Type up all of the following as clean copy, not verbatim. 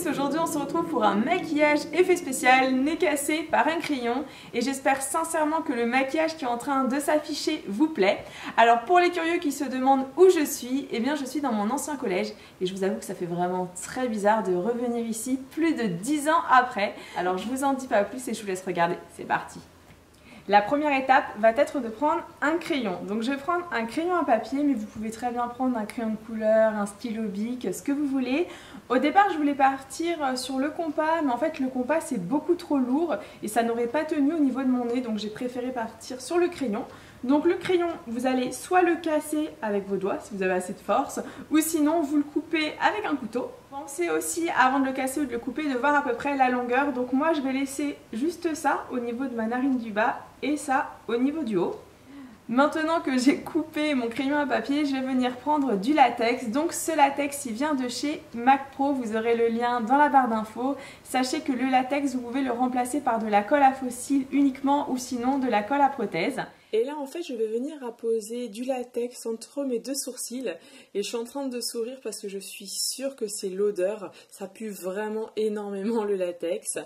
tous, aujourd'hui on se retrouve pour un maquillage effet spécial, nez cassé par un crayon et j'espère sincèrement que le maquillage qui est en train de s'afficher vous plaît. Alors pour les curieux qui se demandent où je suis, eh bien je suis dans mon ancien collège et je vous avoue que ça fait vraiment très bizarre de revenir ici plus de 10 ans après. Alors je vous en dis pas plus et je vous laisse regarder, c'est parti. La première étape va être de prendre un crayon. Donc je vais prendre un crayon à papier, mais vous pouvez très bien prendre un crayon de couleur, un stylo bic, ce que vous voulez. Au départ, je voulais partir sur le compas, mais en fait le compas c'est beaucoup trop lourd et ça n'aurait pas tenu au niveau de mon nez, donc j'ai préféré partir sur le crayon. Donc le crayon, vous allez soit le casser avec vos doigts si vous avez assez de force, ou sinon vous le coupez avec un couteau. Pensez aussi, avant de le casser ou de le couper, de voir à peu près la longueur. Donc moi je vais laisser juste ça au niveau de ma narine du bas et ça au niveau du haut. Maintenant que j'ai coupé mon crayon à papier, je vais venir prendre du latex. Donc ce latex, il vient de chez Mac Pro, vous aurez le lien dans la barre d'infos. Sachez que le latex, vous pouvez le remplacer par de la colle à fossiles uniquement ou sinon de la colle à prothèse. Et là en fait je vais venir apposer du latex entre mes deux sourcils et je suis en train de sourire parce que je suis sûre que c'est l'odeur, ça pue vraiment énormément le latex.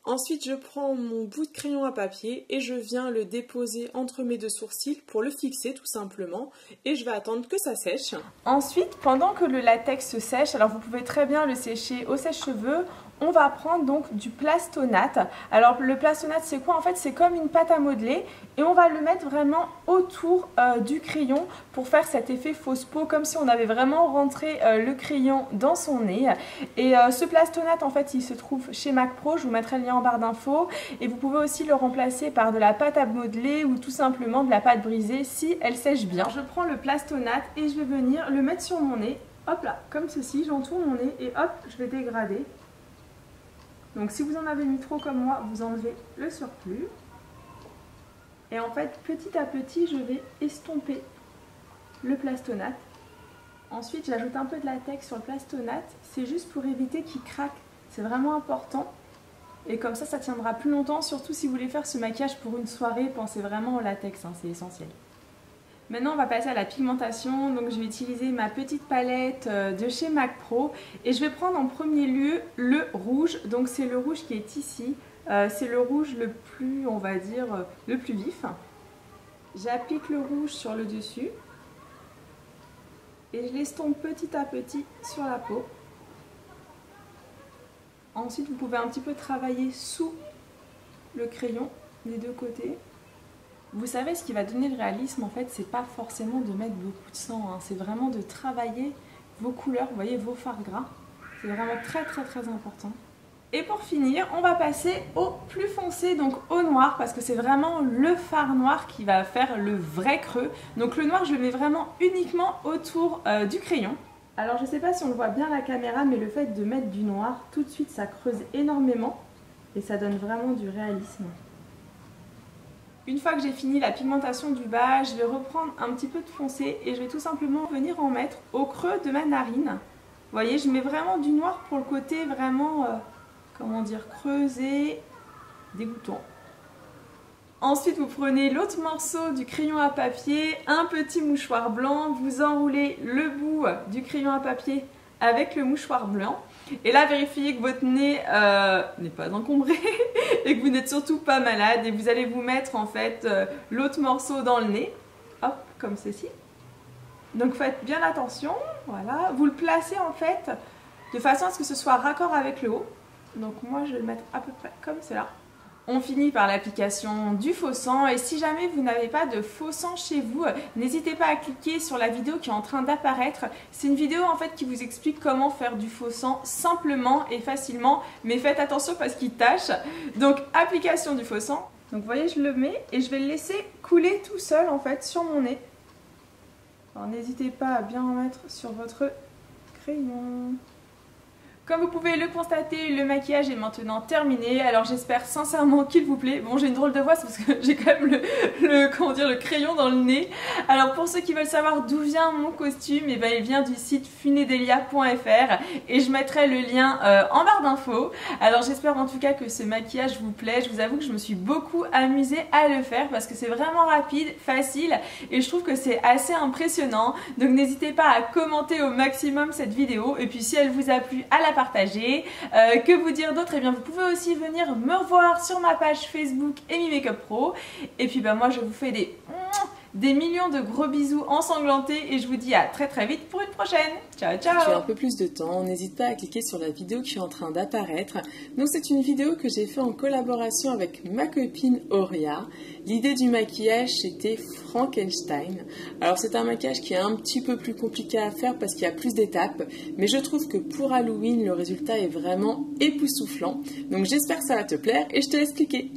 Ensuite je prends mon bout de crayon à papier et je viens le déposer entre mes deux sourcils pour le fixer tout simplement et je vais attendre que ça sèche. Ensuite pendant que le latex se sèche, alors vous pouvez très bien le sécher au sèche-cheveux, on va prendre donc du plastonate. Alors le plastonate c'est quoi? En fait c'est comme une pâte à modeler et on va le mettre vraiment autour du crayon pour faire cet effet fausse peau comme si on avait vraiment rentré le crayon dans son nez. Et ce plastonate en fait il se trouve chez Mac Pro, je vous mettrai le lien en barre d'infos et vous pouvez aussi le remplacer par de la pâte à modeler ou tout simplement de la pâte brisée si elle sèche bien. Je prends le plastonate et je vais venir le mettre sur mon nez, hop là, comme ceci, j'entoure mon nez et hop je vais dégrader. Donc si vous en avez mis trop comme moi, vous enlevez le surplus. Et en fait, petit à petit, je vais estomper le plastonate. Ensuite, j'ajoute un peu de latex sur le plastonate. C'est juste pour éviter qu'il craque. C'est vraiment important. Et comme ça tiendra plus longtemps. Surtout si vous voulez faire ce maquillage pour une soirée, pensez vraiment au latex, hein, c'est essentiel. Maintenant on va passer à la pigmentation, donc je vais utiliser ma petite palette de chez Mac Pro et je vais prendre en premier lieu le rouge, donc c'est le rouge qui est ici, c'est le rouge le plus, on va dire, le plus vif. J'applique le rouge sur le dessus et je l'estompe petit à petit sur la peau. Ensuite vous pouvez un petit peu travailler sous le crayon des deux côtés. Vous savez, ce qui va donner le réalisme, en fait, c'est pas forcément de mettre beaucoup de sang, hein. C'est vraiment de travailler vos couleurs, vous voyez, vos fards gras. C'est vraiment très important. Et pour finir, on va passer au plus foncé, donc au noir, parce que c'est vraiment le fard noir qui va faire le vrai creux. Donc le noir, je le mets vraiment uniquement autour du crayon. Alors je sais pas si on le voit bien à la caméra, mais le fait de mettre du noir, tout de suite, ça creuse énormément et ça donne vraiment du réalisme. Une fois que j'ai fini la pigmentation du bas, je vais reprendre un petit peu de foncé et je vais tout simplement venir en mettre au creux de ma narine. Vous voyez, je mets vraiment du noir pour le côté vraiment, comment dire, creusé, dégoûtant. Ensuite, vous prenez l'autre morceau du crayon à papier, un petit mouchoir blanc, vous enroulez le bout du crayon à papier avec le mouchoir blanc. Et là, vérifiez que votre nez n'est pas encombré et que vous n'êtes surtout pas malade. Et vous allez vous mettre en fait l'autre morceau dans le nez, hop, comme ceci. Donc faites bien attention, voilà. Vous le placez en fait de façon à ce que ce soit raccord avec le haut. Donc moi, je vais le mettre à peu près comme cela. On finit par l'application du faux sang et si jamais vous n'avez pas de faux sang chez vous, n'hésitez pas à cliquer sur la vidéo qui est en train d'apparaître. C'est une vidéo en fait qui vous explique comment faire du faux sang simplement et facilement, mais faites attention parce qu'il tâche. Donc application du faux sang. Donc vous voyez, je le mets et je vais le laisser couler tout seul en fait sur mon nez. Alors n'hésitez pas à bien en mettre sur votre crayon. Comme vous pouvez le constater, le maquillage est maintenant terminé, alors j'espère sincèrement qu'il vous plaît. Bon, j'ai une drôle de voix, c'est parce que j'ai quand même le crayon dans le nez. Alors pour ceux qui veulent savoir d'où vient mon costume, eh ben, il vient du site funedelia.fr et je mettrai le lien en barre d'infos. Alors j'espère en tout cas que ce maquillage vous plaît. Je vous avoue que je me suis beaucoup amusée à le faire parce que c'est vraiment rapide, facile et je trouve que c'est assez impressionnant. Donc n'hésitez pas à commenter au maximum cette vidéo et puis si elle vous a plu, à la partager. Que vous dire d'autre? Eh bien vous pouvez aussi venir me revoir sur ma page Facebook Amy Makeup Pro. Et puis moi je vous fais des millions de gros bisous ensanglantés et je vous dis à très très vite pour une prochaine. Ciao ciao. Si tu as un peu plus de temps, n'hésite pas à cliquer sur la vidéo qui est en train d'apparaître. Donc c'est une vidéo que j'ai fait en collaboration avec ma copine Auria. L'idée du maquillage c'était Frankenstein. Alors c'est un maquillage qui est un petit peu plus compliqué à faire parce qu'il y a plus d'étapes, mais je trouve que pour Halloween le résultat est vraiment époustouflant. Donc j'espère que ça va te plaire et je te laisse cliquer.